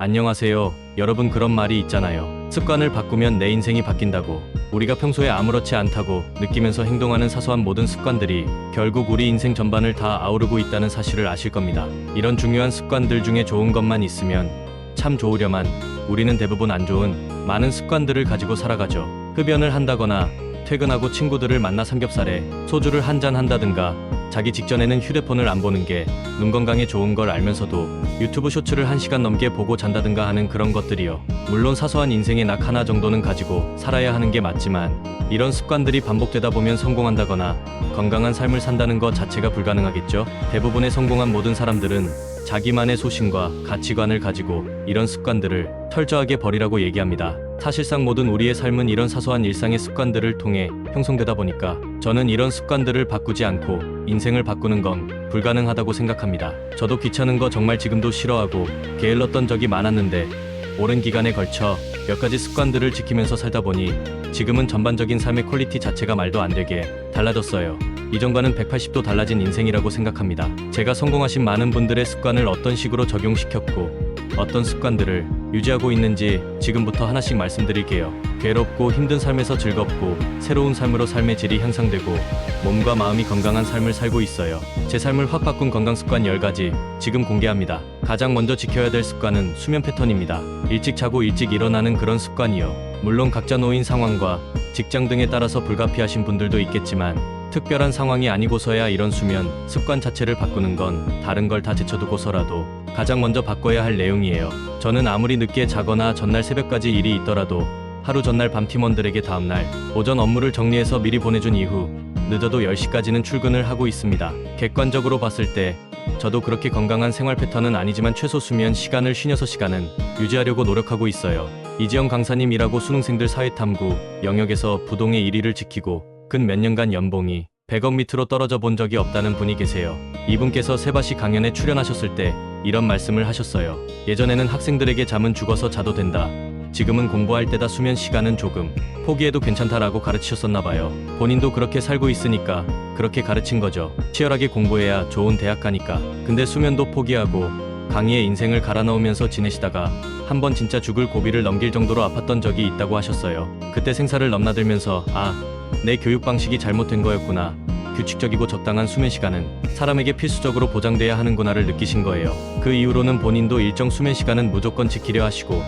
안녕하세요. 여러분 그런 말이 있잖아요. 습관을 바꾸면 내 인생이 바뀐다고. 우리가 평소에 아무렇지 않다고 느끼면서 행동하는 사소한 모든 습관들이 결국 우리 인생 전반을 다 아우르고 있다는 사실을 아실 겁니다. 이런 중요한 습관들 중에 좋은 것만 있으면 참 좋으려만 우리는 대부분 안 좋은 많은 습관들을 가지고 살아가죠. 흡연을 한다거나 퇴근하고 친구들을 만나 삼겹살에 소주를 한잔 한다든가 자기 직전에는 휴대폰을 안 보는 게 눈 건강에 좋은 걸 알면서도 유튜브 쇼츠를 1시간 넘게 보고 잔다든가 하는 그런 것들이요. 물론 사소한 인생의 낙 하나 정도는 가지고 살아야 하는 게 맞지만 이런 습관들이 반복되다 보면 성공한다거나 건강한 삶을 산다는 것 자체가 불가능하겠죠. 대부분의 성공한 모든 사람들은 자기만의 소신과 가치관을 가지고 이런 습관들을 철저하게 버리라고 얘기합니다. 사실상 모든 우리의 삶은 이런 사소한 일상의 습관들을 통해 형성되다 보니까 저는 이런 습관들을 바꾸지 않고 인생을 바꾸는 건 불가능하다고 생각합니다. 저도 귀찮은 거 정말 지금도 싫어하고 게을렀던 적이 많았는데 오랜 기간에 걸쳐 몇 가지 습관들을 지키면서 살다 보니 지금은 전반적인 삶의 퀄리티 자체가 말도 안 되게 달라졌어요. 이전과는 180도 달라진 인생이라고 생각합니다. 제가 성공하신 많은 분들의 습관을 어떤 식으로 적용시켰고 어떤 습관들을 유지하고 있는지 지금부터 하나씩 말씀드릴게요. 괴롭고 힘든 삶에서 즐겁고 새로운 삶으로 삶의 질이 향상되고 몸과 마음이 건강한 삶을 살고 있어요. 제 삶을 확 바꾼 건강 습관 10가지 지금 공개합니다. 가장 먼저 지켜야 될 습관은 수면 패턴입니다. 일찍 자고 일찍 일어나는 그런 습관이요. 물론 각자 놓인 상황과 직장 등에 따라서 불가피하신 분들도 있겠지만 특별한 상황이 아니고서야 이런 수면 습관 자체를 바꾸는 건 다른 걸 다 제쳐두고서라도 가장 먼저 바꿔야 할 내용이에요. 저는 아무리 늦게 자거나 전날 새벽까지 일이 있더라도 하루 전날 밤 팀원들에게 다음날 오전 업무를 정리해서 미리 보내준 이후 늦어도 10시까지는 출근을 하고 있습니다. 객관적으로 봤을 때 저도 그렇게 건강한 생활 패턴은 아니지만 최소 수면 시간을 56시간은 유지하려고 노력하고 있어요. 이지영 강사님이라고 수능생들 사회탐구 영역에서 부동의 1위를 지키고 근 몇 년간 연봉이 100억 밑으로 떨어져 본 적이 없다는 분이 계세요. 이분께서 세바시 강연에 출연하셨을 때 이런 말씀을 하셨어요. 예전에는 학생들에게 잠은 죽어서 자도 된다. 지금은 공부할 때다 수면 시간은 조금 포기해도 괜찮다라고 가르치셨었나봐요. 본인도 그렇게 살고 있으니까 그렇게 가르친 거죠. 치열하게 공부해야 좋은 대학 가니까. 근데 수면도 포기하고 강의에 인생을 갈아넣으면서 지내시다가 한번 진짜 죽을 고비를 넘길 정도로 아팠던 적이 있다고 하셨어요. 그때 생사를 넘나들면서 내 교육 방식이 잘못된 거였구나. 규칙적이고 적당한 수면 시간은 사람에게 필수적으로 보장돼야 하는구나를 느끼신 거예요. 그 이후로는 본인도 일정 수면 시간은 무조건 지키려 하시고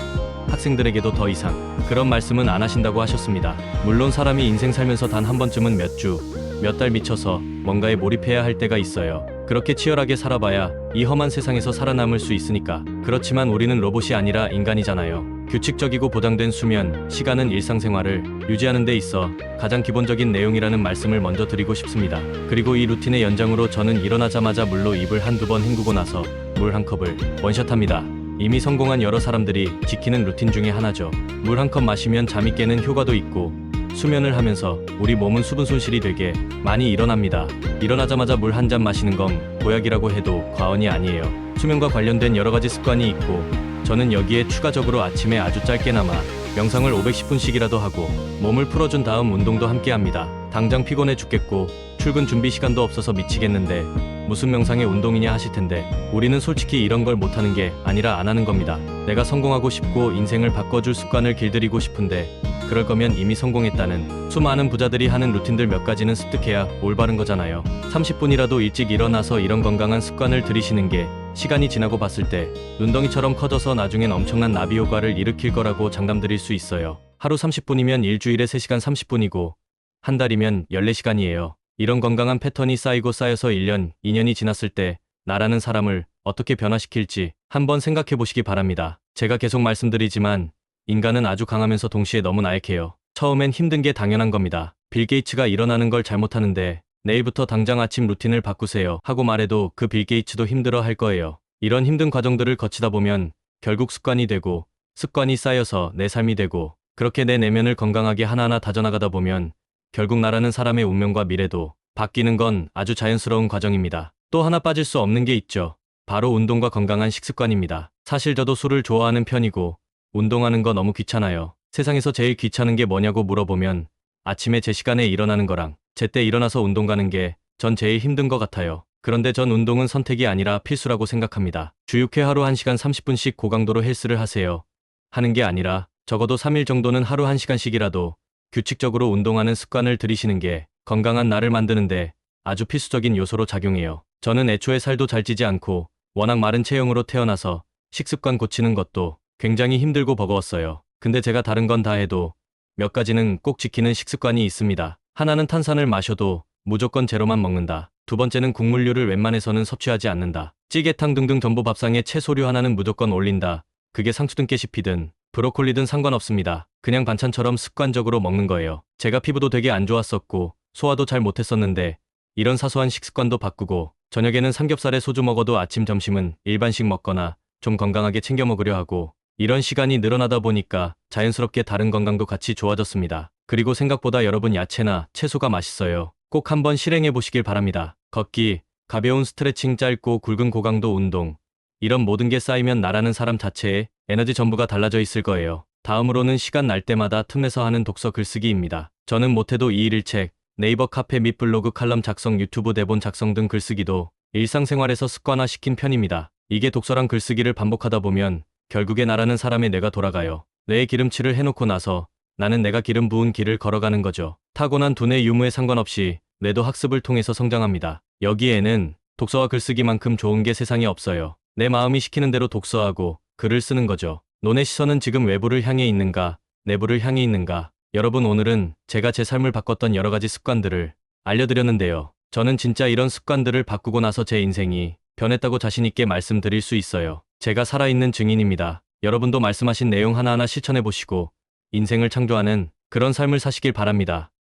학생들에게도 더 이상 그런 말씀은 안 하신다고 하셨습니다. 물론 사람이 인생 살면서 단 한 번쯤은 몇 주, 몇 달 미쳐서 뭔가에 몰입해야 할 때가 있어요. 그렇게 치열하게 살아봐야 이 험한 세상에서 살아남을 수 있으니까. 그렇지만 우리는 로봇이 아니라 인간이잖아요. 규칙적이고 보장된 수면 시간은 일상생활을 유지하는 데 있어 가장 기본적인 내용이라는 말씀을 먼저 드리고 싶습니다. 그리고 이 루틴의 연장으로 저는 일어나자마자 물로 입을 한두 번 헹구고 나서 물 한 컵을 원샷합니다. 이미 성공한 여러 사람들이 지키는 루틴 중에 하나죠. 물 한 컵 마시면 잠이 깨는 효과도 있고 수면을 하면서 우리 몸은 수분 손실이 되게 많이 일어납니다. 일어나자마자 물 한 잔 마시는 건 보약이라고 해도 과언이 아니에요. 수면과 관련된 여러 가지 습관이 있고 저는 여기에 추가적으로 아침에 아주 짧게나마 명상을 510분씩이라도 하고 몸을 풀어준 다음 운동도 함께 합니다. 당장 피곤해 죽겠고 출근 준비 시간도 없어서 미치겠는데 무슨 명상의 운동이냐 하실 텐데 우리는 솔직히 이런 걸 못하는 게 아니라 안 하는 겁니다. 내가 성공하고 싶고 인생을 바꿔줄 습관을 길들이고 싶은데 그럴 거면 이미 성공했다는 수많은 부자들이 하는 루틴들 몇 가지는 습득해야 올바른 거잖아요. 30분이라도 일찍 일어나서 이런 건강한 습관을 들이시는 게 시간이 지나고 봤을 때 눈덩이처럼 커져서 나중엔 엄청난 나비 효과를 일으킬 거라고 장담드릴 수 있어요. 하루 30분이면 일주일에 3시간 30분이고 한 달이면 14시간이에요. 이런 건강한 패턴이 쌓이고 쌓여서 1년, 2년이 지났을 때 나라는 사람을 어떻게 변화시킬지 한번 생각해 보시기 바랍니다. 제가 계속 말씀드리지만 인간은 아주 강하면서 동시에 너무 나약해요. 처음엔 힘든 게 당연한 겁니다. 빌 게이츠가 일어나는 걸 잘못하는데 내일부터 당장 아침 루틴을 바꾸세요 하고 말해도 그 빌 게이츠도 힘들어 할 거예요. 이런 힘든 과정들을 거치다 보면 결국 습관이 되고 습관이 쌓여서 내 삶이 되고 그렇게 내 내면을 건강하게 하나하나 다져나가다 보면 결국 나라는 사람의 운명과 미래도 바뀌는 건 아주 자연스러운 과정입니다. 또 하나 빠질 수 없는 게 있죠. 바로 운동과 건강한 식습관입니다. 사실 저도 술을 좋아하는 편이고 운동하는 거 너무 귀찮아요. 세상에서 제일 귀찮은 게 뭐냐고 물어보면 아침에 제 시간에 일어나는 거랑 제때 일어나서 운동 가는 게 전 제일 힘든 것 같아요. 그런데 전 운동은 선택이 아니라 필수라고 생각합니다. 주 6회 하루 1시간 30분씩 고강도로 헬스를 하세요. 하는 게 아니라 적어도 3일 정도는 하루 1시간씩이라도 규칙적으로 운동하는 습관을 들이시는 게 건강한 나를 만드는데 아주 필수적인 요소로 작용해요. 저는 애초에 살도 잘 찌지 않고 워낙 마른 체형으로 태어나서 식습관 고치는 것도 굉장히 힘들고 버거웠어요. 근데 제가 다른 건 다 해도 몇 가지는 꼭 지키는 식습관이 있습니다. 하나는 탄산을 마셔도 무조건 제로만 먹는다. 두 번째는 국물류를 웬만해서는 섭취하지 않는다. 찌개탕 등등 전부 밥상에 채소류 하나는 무조건 올린다. 그게 상추든 깨시피든 브로콜리든 상관없습니다. 그냥 반찬처럼 습관적으로 먹는 거예요. 제가 피부도 되게 안 좋았었고 소화도 잘 못했었는데 이런 사소한 식습관도 바꾸고 저녁에는 삼겹살에 소주 먹어도 아침 점심은 일반식 먹거나 좀 건강하게 챙겨 먹으려 하고 이런 시간이 늘어나다 보니까 자연스럽게 다른 건강도 같이 좋아졌습니다. 그리고 생각보다 여러분 야채나 채소가 맛있어요. 꼭 한번 실행해 보시길 바랍니다. 걷기, 가벼운 스트레칭, 짧고 굵은 고강도 운동. 이런 모든 게 쌓이면 나라는 사람 자체의 에너지 전부가 달라져 있을 거예요. 다음으로는 시간 날 때마다 틈내서 하는 독서 글쓰기입니다. 저는 못해도 2일 1책, 네이버 카페 및 블로그 칼럼 작성, 유튜브 대본 작성 등 글쓰기도 일상생활에서 습관화시킨 편입니다. 이게 독서랑 글쓰기를 반복하다 보면 결국에 나라는 사람의 뇌가 돌아가요. 뇌에 기름칠을 해놓고 나서 나는 내가 기름 부은 길을 걸어가는 거죠. 타고난 두뇌 유무에 상관없이 뇌도 학습을 통해서 성장합니다. 여기에는 독서와 글쓰기만큼 좋은 게 세상에 없어요. 내 마음이 시키는 대로 독서하고 글을 쓰는 거죠. 논의 시선은 지금 외부를 향해 있는가, 내부를 향해 있는가. 여러분, 오늘은 제가 제 삶을 바꿨던 여러 가지 습관들을 알려드렸는데요. 저는 진짜 이런 습관들을 바꾸고 나서 제 인생이 변했다고 자신있게 말씀드릴 수 있어요. 제가 살아있는 증인입니다. 여러분도 말씀하신 내용 하나하나 실천해보시고 인생을 창조하는 그런 삶을 사시길 바랍니다.